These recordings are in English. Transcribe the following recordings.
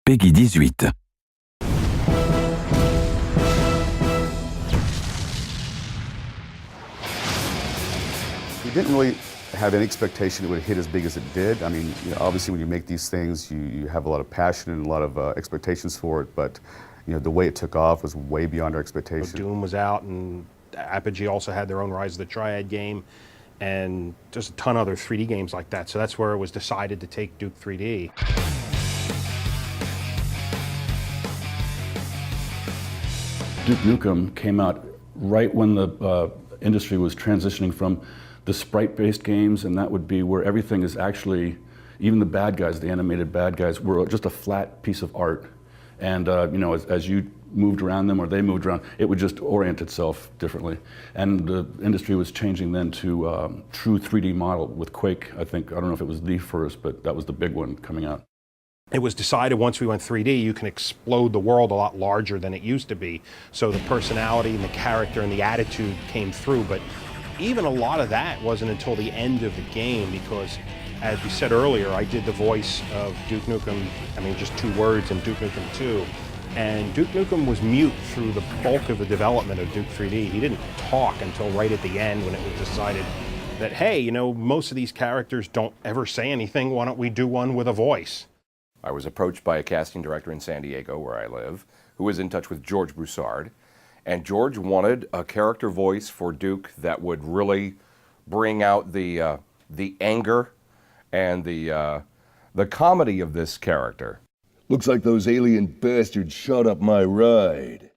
Peggy 18. We didn't really have any expectation it would hit as big as it did. I mean, obviously when you make these things, you have a lot of passion and a lot of expectations for it, but the way it took off was way beyond our expectations. Doom was out, and Apogee also had their own Rise of the Triad game, and just a ton of other 3D games like that. So that's where it was decided to take Duke 3D. Duke Nukem came out right when the industry was transitioning from the sprite-based games, and that would be where everything is actually, even the bad guys, the animated bad guys, were just a flat piece of art. And as you moved around them or they moved around, it would just orient itself differently. And the industry was changing then to true 3D model with Quake. I don't know if it was the first, but that was the big one coming out. It was decided once we went 3D, you can explode the world a lot larger than it used to be. So the personality and the character and the attitude came through. But even a lot of that wasn't until the end of the game, because as we said earlier, I did the voice of Duke Nukem, just 2 words in Duke Nukem 2. And Duke Nukem was mute through the bulk of the development of Duke 3D. He didn't talk until right at the end when it was decided that, hey, most of these characters don't ever say anything, why don't we do one with a voice? I was approached by a casting director in San Diego, where I live, who was in touch with George Broussard. And George wanted a character voice for Duke that would really bring out the anger and the comedy of this character. Looks like those alien bastards shot up my ride.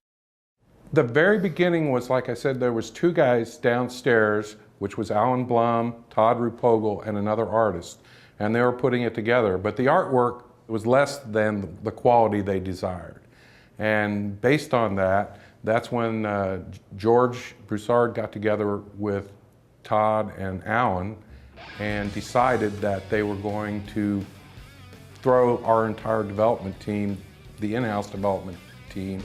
The very beginning was, like I said, there was 2 guys downstairs, which was Alan Blum, Todd Rupogel, and another artist. And they were putting it together. But the artwork was less than the quality they desired. And based on that, that's when George Broussard got together with Todd and Alan and decided that they were going to throw our entire development team, the in-house development team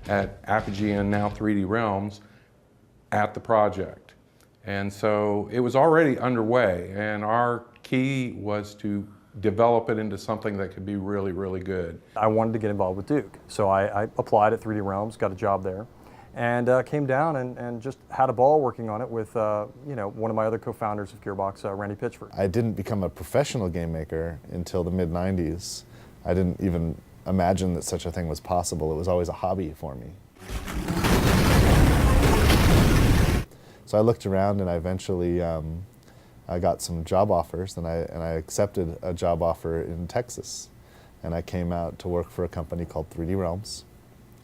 at Apogee and now 3D Realms, at the project. And so it was already underway, and our key was to develop it into something that could be really, really good. I wanted to get involved with Duke, so I applied at 3D Realms, got a job there, and came down and just had a ball working on it with one of my other co-founders of Gearbox, Randy Pitchford. I didn't become a professional game maker until the mid-90s. I didn't even imagine that such a thing was possible. It was always a hobby for me. So I looked around, and I eventually I got some job offers, and I accepted a job offer in Texas. And I came out to work for a company called 3D Realms.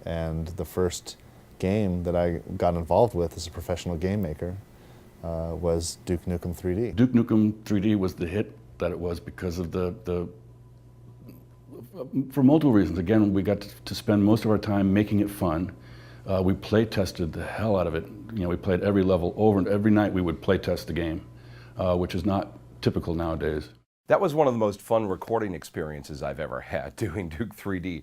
And the first game that I got involved with as a professional game maker was Duke Nukem 3D. Duke Nukem 3D was the hit that it was because of for multiple reasons. Again, we got to spend most of our time making it fun. We play tested the hell out of it. We played every level over, and every night we would play test the game, which is not typical nowadays. That was one of the most fun recording experiences I've ever had, doing Duke 3D.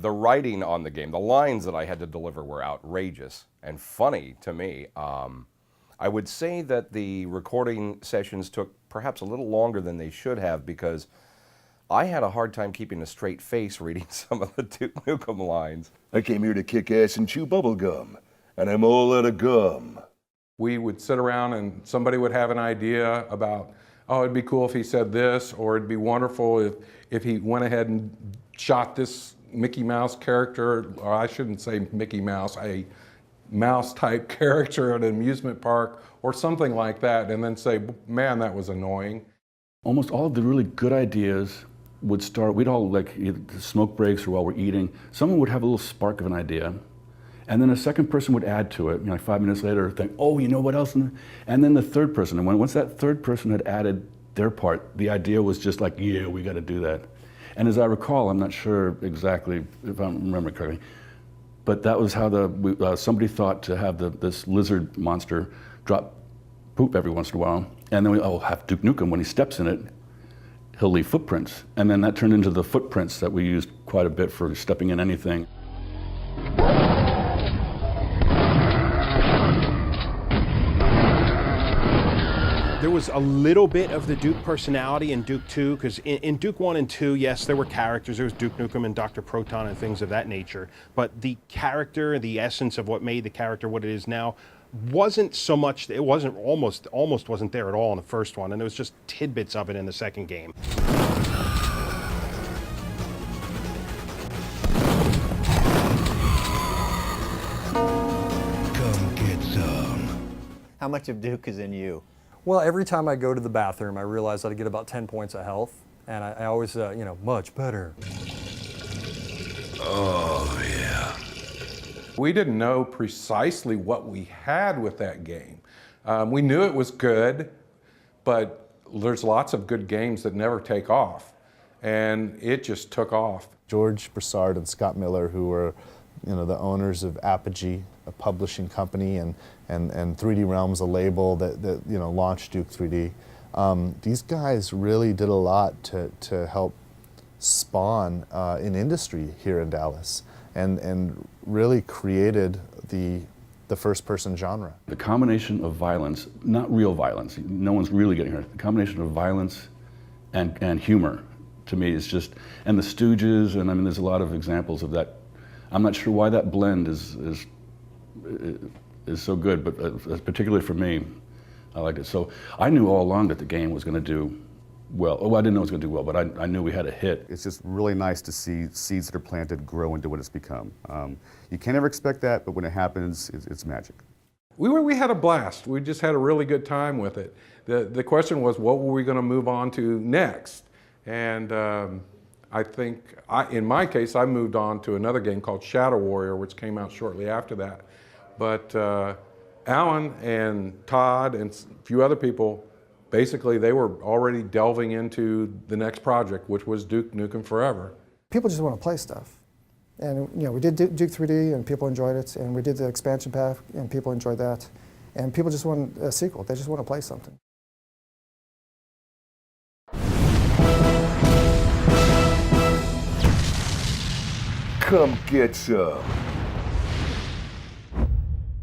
The writing on the game, the lines that I had to deliver were outrageous and funny to me. I would say that the recording sessions took perhaps a little longer than they should have, because I had a hard time keeping a straight face reading some of the Duke Nukem lines. I came here to kick ass and chew bubble gum, and I'm all out of gum. We would sit around and somebody would have an idea about, oh, it'd be cool if he said this, or it'd be wonderful if he went ahead and shot this Mickey Mouse character, or I shouldn't say Mickey Mouse, a mouse-type character at an amusement park, or something like that, and then say, man, that was annoying. Almost all of the really good ideas would start, we'd all either smoke breaks or while we're eating, someone would have a little spark of an idea, and then a second person would add to it, 5 minutes later, think, oh, you know what else? And then the third person, and once that third person had added their part, the idea was just like, yeah, we got to do that. And as I recall, I'm not sure exactly if I remember correctly, but that was how somebody thought to have this lizard monster drop poop every once in a while, and then we have Duke Nukem, when he steps in it, he'll leave footprints. And then that turned into the footprints that we used quite a bit for stepping in anything. There was was a little bit of the Duke personality in Duke 2, because in Duke 1 and 2, yes, there were characters. There was Duke Nukem and Dr. Proton and things of that nature. But the character, the essence of what made the character what it is now, wasn't so much, it wasn't almost wasn't there at all in the first one. And there was just tidbits of it in the second game. Come get some. How much of Duke is in you? Well, every time I go to the bathroom, I realize that I get about 10 points of health, and I always, much better. Oh, yeah. We didn't know precisely what we had with that game. We knew it was good, but there's lots of good games that never take off, and it just took off. George Broussard and Scott Miller, who were the owners of Apogee, a publishing company, and 3D Realms, a label that launched Duke 3D. These guys really did a lot to help spawn an industry here in Dallas, and really created the first-person genre. The combination of violence, not real violence, no one's really getting hurt, the combination of violence and humor, to me, is just, and the Stooges, and I mean, there's a lot of examples of that. I'm not sure why that blend is so good, but particularly for me, I liked it. So I knew all along that the game was going to do well. Oh, I didn't know it was going to do well, but I knew we had a hit. It's just really nice to see seeds that are planted grow into what it's become. You can't ever expect that, but when it happens, it's magic. We had a blast. We just had a really good time with it. The question was, what were we going to move on to next? And I think, in my case, I moved on to another game called Shadow Warrior, which came out shortly after that. But Alan and Todd and a few other people, basically they were already delving into the next project, which was Duke Nukem Forever. People just want to play stuff. And we did Duke 3D and people enjoyed it, and we did the expansion pack and people enjoyed that. And people just want a sequel, they just want to play something. Come get some.